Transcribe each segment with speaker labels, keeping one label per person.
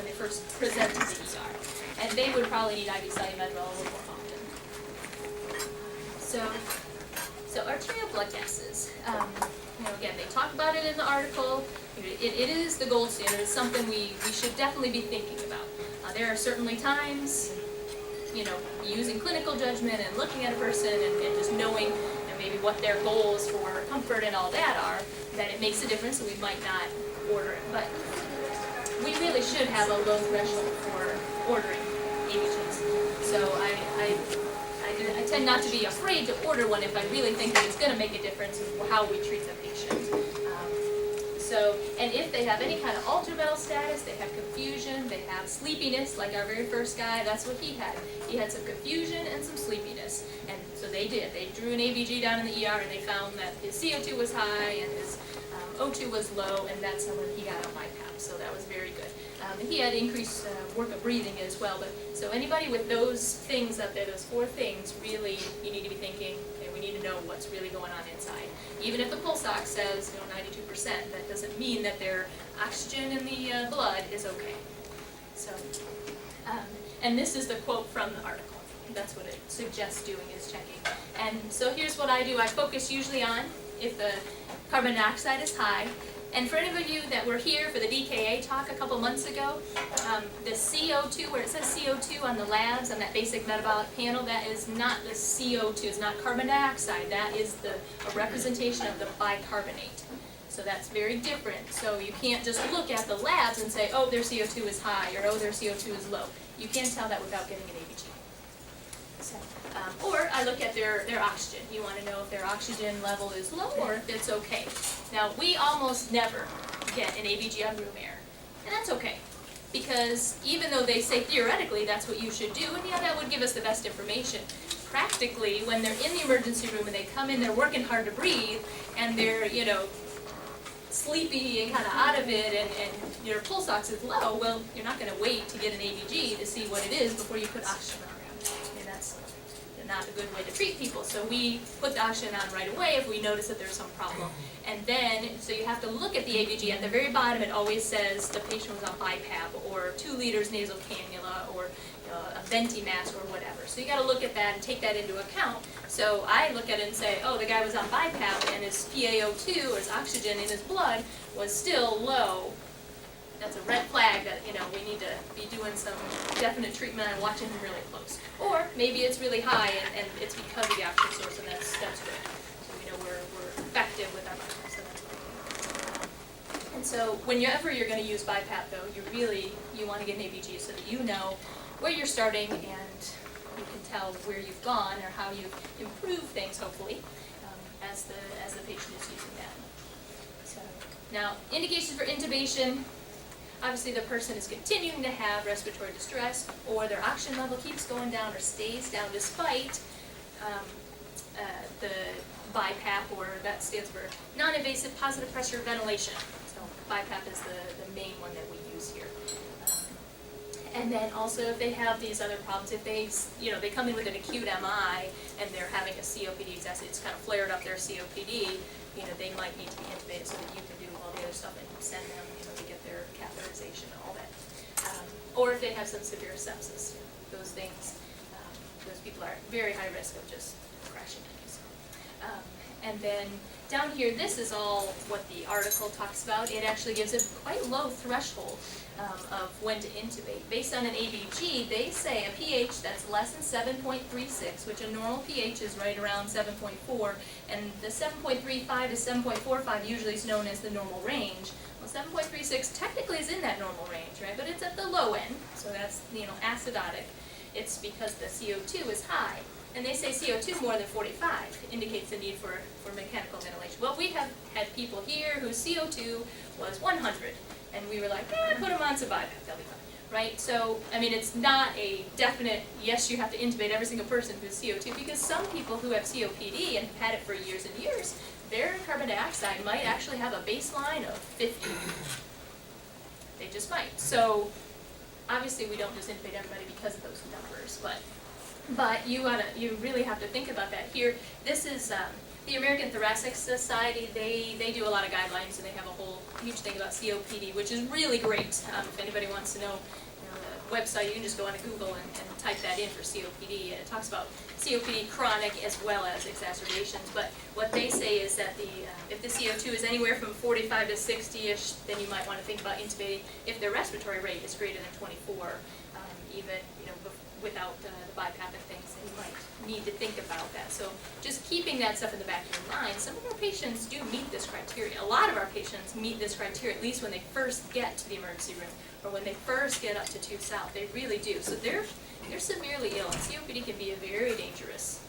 Speaker 1: when they first present to the ER. And they would probably need IV Solumetrol a little more often. So arterial blood gases. Again, they talk about it in the article. It is the gold standard. It's something we should definitely be thinking about. There are certainly times, using clinical judgment and looking at a person and just knowing maybe what their goals for comfort and all that are, that it makes a difference, so we might not order it. But we really should have a low threshold for ordering ABGs. So I tend not to be afraid to order one if I really think that it's going to make a difference in how we treat the patient. And if they have any kind of altered mental status, they have confusion, they have sleepiness, like our very first guy, that's what he had. He had some confusion and some sleepiness. And so they did. They drew an ABG down in the ER and they found that his CO2 was high and his O2 was low, and that's when he got on BiPAP. So that was very good. And he had increased work of breathing as well. But so anybody with those things up there, those 4 things, really you need to be thinking, okay, we need to know what's really going on inside. Even if the pulse ox says 92%, that doesn't mean that their oxygen in the blood is okay. So, and this is the quote from the article. That's what it suggests doing, is checking. And so here's what I do. I focus usually on if the carbon dioxide is high. And for any of you that were here for the DKA talk a couple months ago, the CO2, where it says CO2 on the labs, on that basic metabolic panel, that is not the CO2, it's not carbon dioxide, that is a representation of the bicarbonate. So that's very different. So you can't just look at the labs and say, oh, their CO2 is high, or oh, their CO2 is low. You can't tell that without getting an ABG. So, or I look at their oxygen. You want to know if their oxygen level is low or if it's okay. Now, we almost never get an ABG on room air, and that's okay. Because even though they say theoretically that's what you should do, and yeah, that would give us the best information, practically, when they're in the emergency room and they come in, they're working hard to breathe, and they're, sleepy and kind of out of it, and your pulse ox is low, well, you're not going to wait to get an ABG to see what it is before you put oxygen on them. And that's not a good way to treat people. So we put the oxygen on right away if we notice that there's some problem. And then, so you have to look at the ABG. At the very bottom, it always says the patient was on BiPAP, or 2 liters nasal cannula, or a venti mask, or whatever. So you got to look at that and take that into account. So I look at it and say, oh, the guy was on BiPAP, and his PaO2, or his oxygen in his blood, was still low. That's a red flag that, we need to be doing some definite treatment and watching him really close. Or maybe it's really high and it's because of the oxygen source, and that's good. So we know we're effective with our BiPAP, so that's good. And so whenever you're going to use BiPAP, though, you want to get an ABG so that you know where you're starting and you can tell where you've gone or how you've improved things, hopefully, as the patient is using that. So now, indications for intubation. Obviously, the person is continuing to have respiratory distress, or their oxygen level keeps going down or stays down despite the BiPAP, or that stands for non-invasive positive pressure ventilation. So BiPAP is the main one that we use here. And then also, if they have these other problems, if they come in with an acute MI and they're having a COPD, it's kind of flared up their COPD, they might need to be intubated so that you can do all the other stuff and send them, to get their catheterization and all that. Or if they have some severe sepsis, those things, those people are at very high risk of just crashing kidneys. And then down here, this is all what the article talks about. It actually gives a quite low threshold of when to intubate. Based on an ABG, they say a pH that's less than 7.36, which a normal pH is right around 7.4, and the 7.35 to 7.45 usually is known as the normal range. Well, 7.36 technically is in that normal range, right? But it's at the low end, so that's acidotic. It's because the CO2 is high. And they say CO2 more than 45 indicates the need for mechanical ventilation. Well, we have had people here whose CO2 was 100, and we were like, put them on some BiPAP, they'll be fine, right? So, it's not a definite, yes, you have to intubate every single person who's CO2, because some people who have COPD and have had it for years and years, their carbon dioxide might actually have a baseline of 50. They just might. So, obviously, we don't just intubate everybody because of those numbers, but you really have to think about that. Here, this is The American Thoracic Society, they do a lot of guidelines, and they have a whole huge thing about COPD, which is really great. If anybody wants to know, the website, you can just go on to Google and type that in for COPD, and it talks about COPD chronic as well as exacerbations. But what they say is that if the CO2 is anywhere from 45 to 60-ish, then you might want to think about intubating. If their respiratory rate is greater than 24, even without the BiPAP and things, then you might need to think about that. So just keeping that stuff in the back of your mind. Some of our patients do meet this criteria. A lot of our patients meet this criteria, at least when they first get to the emergency room or when they first get up to 2 South. They really do. So they're severely ill, and COPD can be a very dangerous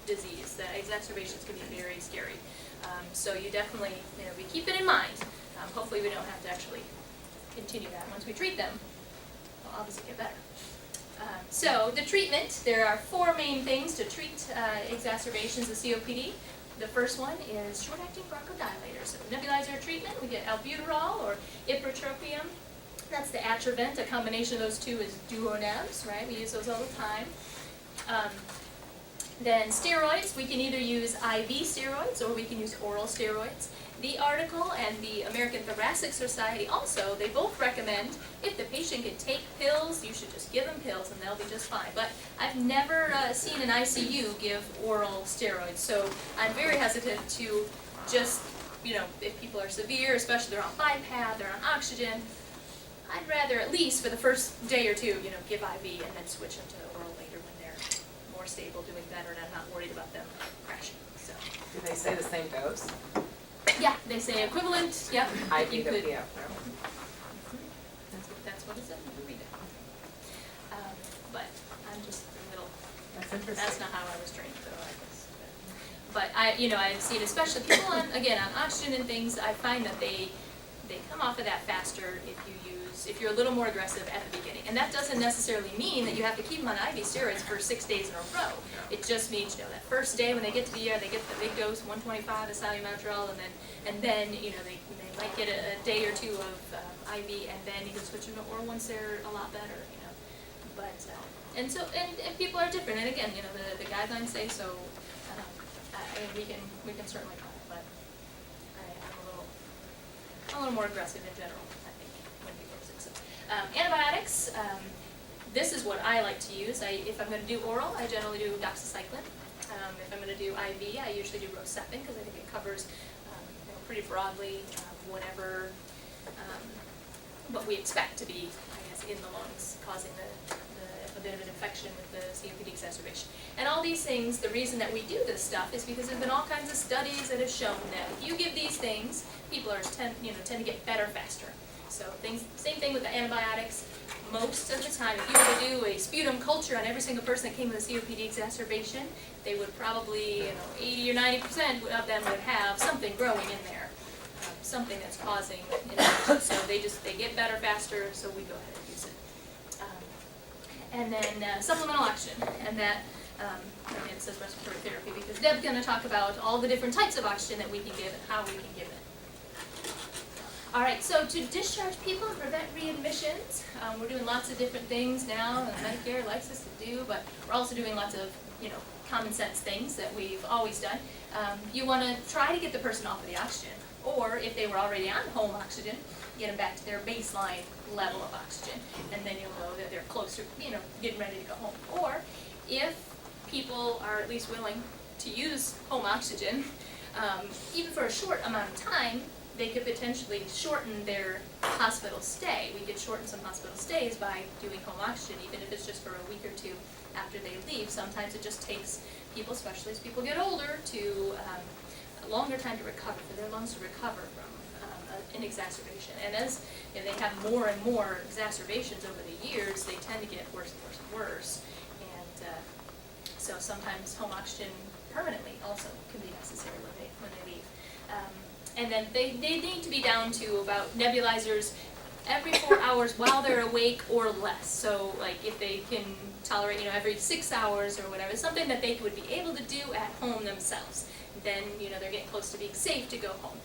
Speaker 1: disease. The exacerbations can be very scary. So you definitely, we keep it in mind. Hopefully we don't have to actually continue that. Once we treat them, they'll obviously get better. So the treatment, there are 4 main things to treat exacerbations of COPD. The first one is short-acting bronchodilators. So nebulizer treatment, we get albuterol or ipratropium. That's the Atrovent. A combination of those two is Duonebs, right? We use those all the time. Then steroids, we can either use IV steroids or we can use oral steroids. The article and the American Thoracic Society also, they both recommend if the patient can take pills, you should just give them pills and they'll be just fine. But I've never seen an ICU give oral steroids, so I'm very hesitant to just, if people are severe, especially they're on BiPAP, they're on oxygen, I'd rather at least for the first day or two, give IV and then switch them to oral later when they're more stable, doing better, and I'm not worried about them crashing. So.
Speaker 2: Do they say the same dose?
Speaker 1: Yeah, they say equivalent, yep.
Speaker 2: IV
Speaker 1: you
Speaker 2: to
Speaker 1: could,
Speaker 2: PF.
Speaker 1: That's what it said, you read it. But I'm just a little,
Speaker 2: That's interesting.
Speaker 1: that's not how I was trained, though, I guess. But I've seen, especially people on oxygen and things, I find that they come off of that faster if you're a little more aggressive at the beginning. And that doesn't necessarily mean that you have to keep them on IV steroids for 6 days in a row. It just means, that first day when they get to the ER, they get the big dose, 125 of salmeterol, and then they might get a day or 2 of IV, and then you can switch them to oral once they're a lot better, But, and people are different, and again, the guidelines say so, we can certainly try it, but I'm a little more aggressive in general, I think, when people are sick. So, antibiotics, this is what I like to use. If I'm going to do oral, I generally do doxycycline. If I'm going to do IV, I usually do Rocephin because I think it covers pretty broadly whatever what we expect to be, I guess, in the lungs, causing a bit of an infection with the COPD exacerbation. And all these things, the reason that we do this stuff is because there's been all kinds of studies that have shown that if you give these things, people tend to get better faster. So same thing with the antibiotics. Most of the time, if you were to do a sputum culture on every single person that came with a COPD exacerbation, they would probably, 80 or 90% of them would have something growing in there, something that's causing infection. So they get better faster, so we go ahead and use it. And then supplemental oxygen, and that, again, it says respiratory therapy because Deb's going to talk about all the different types of oxygen that we can give and how we can give it. All right, so to discharge people and prevent readmissions, we're doing lots of different things now, and Medicare likes us to do, but we're also doing lots of, common sense things that we've always done. You want to try to get the person off of the oxygen, or if they were already on home oxygen, get them back to their baseline level of oxygen, and then you'll know that they're closer, getting ready to go home. Or if people are at least willing to use home oxygen, even for a short amount of time, they could potentially shorten their hospital stay. We could shorten some hospital stays by doing home oxygen, even if it's just for a week or 2 after they leave. Sometimes it just takes people, especially as people get older, to a longer time to recover, for their lungs to recover from an exacerbation. And as they have more and more exacerbations over the years, they tend to get worse and worse and worse. And so sometimes home oxygen permanently also can be necessary when they leave. And then they need to be down to about nebulizers every 4 hours while they're awake or less. So like if they can tolerate, every 6 hours or whatever, something that they would be able to do at home themselves. Then, they're getting close to being safe to go home.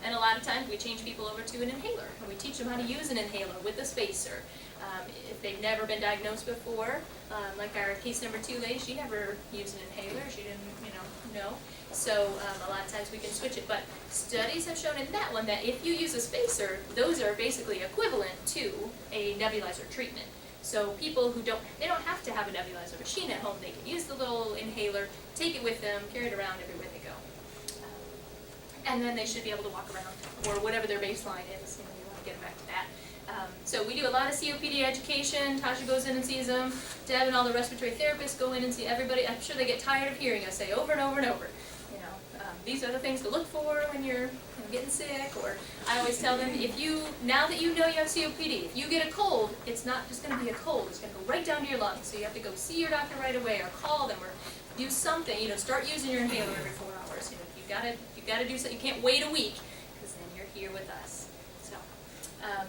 Speaker 1: And a lot of times we change people over to an inhaler, and we teach them how to use an inhaler with a spacer. If they've never been diagnosed before, like our case number 2 lady, she never used an inhaler, she didn't, know. So a lot of times we can switch it, but studies have shown in that one that if you use a spacer, those are basically equivalent to a nebulizer treatment. So people who they don't have to have a nebulizer machine at home, they can use the little inhaler, take it with them, carry it around everywhere they go. And then they should be able to walk around, or whatever their baseline is, you want to get them back to that. So we do a lot of COPD education. Tasha goes in and sees them. Deb and all the respiratory therapists go in and see everybody. I'm sure they get tired of hearing us say over and over and over, these are the things to look for when you're getting sick. Or I always tell them, now that you know you have COPD, if you get a cold, it's not just going to be a cold. It's going to go right down to your lungs. So you have to go see your doctor right away, or call them, or do something. Start using your inhaler every 4 hours. You gotta do something. You can't wait a week, because then you're here with us. So,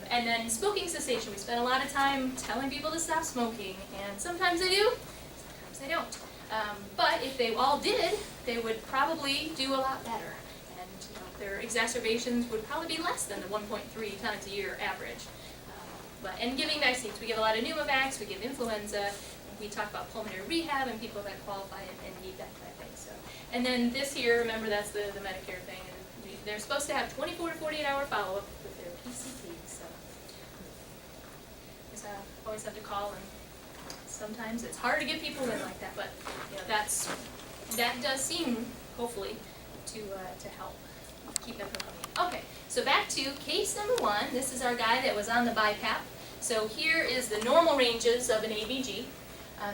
Speaker 1: and then smoking cessation. We spend a lot of time telling people to stop smoking, and sometimes they do, sometimes they don't. But if they all did, they would probably do a lot better, and their exacerbations would probably be less than the 1.3 times a year average. And giving vaccines, we give a lot of pneumavax, we give influenza, we talk about pulmonary rehab and people that qualify and need that kind of thing. So, and then this year, remember that's the Medicare thing, and they're supposed to have 24 to 48 hour follow-up with their PCP. So, always have to call, and sometimes it's hard to get people in like that, but that does seem, hopefully, to help keep them from coming in. Okay, so back to case number 1. This is our guy that was on the BiPAP. So here is the normal ranges of an ABG.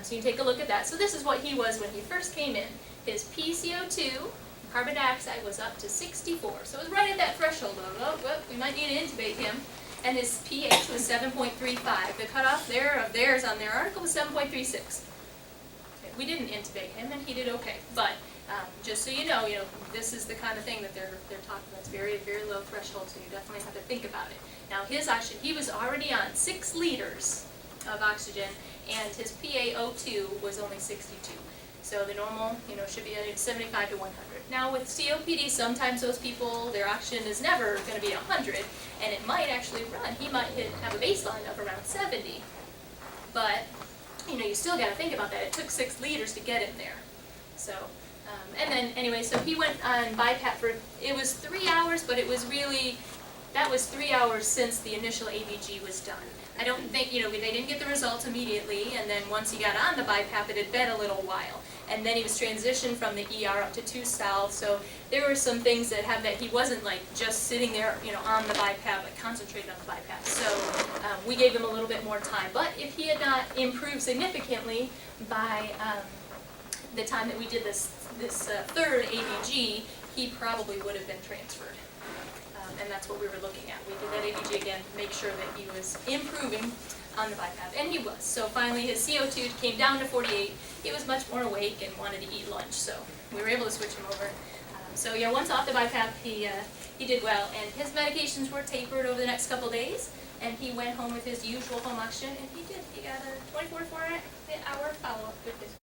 Speaker 1: So you take a look at that. So this is what he was when he first came in. His PCO2, carbon dioxide, was up to 64. So it was right at that threshold of, we might need to intubate him. And his pH was 7.35. The cutoff of theirs on their article was 7.36. We didn't intubate him, and he did okay. But just so you know, this is the kind of thing that they're talking about. It's very, very low threshold, so you definitely have to think about it. Now his oxygen, he was already on 6 liters of oxygen, and his PaO2 was only 62. So the normal, should be at 75 to 100. Now with COPD, sometimes those people, their oxygen is never going to be 100, and it might actually run. He might have a baseline of around 70. But, you still got to think about that. It took 6 liters to get him there. So, and then anyway, so he went on BiPAP for, it was 3 hours, but it was really, that was 3 hours since the initial ABG was done. I don't think, they didn't get the results immediately, and then once he got on the BiPAP, it had been a little while. And then he was transitioned from the ER up to 2 South, so there were some things that he wasn't just sitting there, on the BiPAP, but concentrated on the BiPAP. So we gave him a little bit more time. But if he had not improved significantly by the time that we did this third ABG, he probably would have been transferred. And that's what we were looking at. We did that ABG again to make sure that he was improving on the BiPAP, and he was. So finally his CO2 came down to 48. He was much more awake and wanted to eat lunch, so we were able to switch him over. So once off the BiPAP, he did well, and his medications were tapered over the next couple days, and he went home with his usual home oxygen, and he got a 24 to 48 hour follow-up with his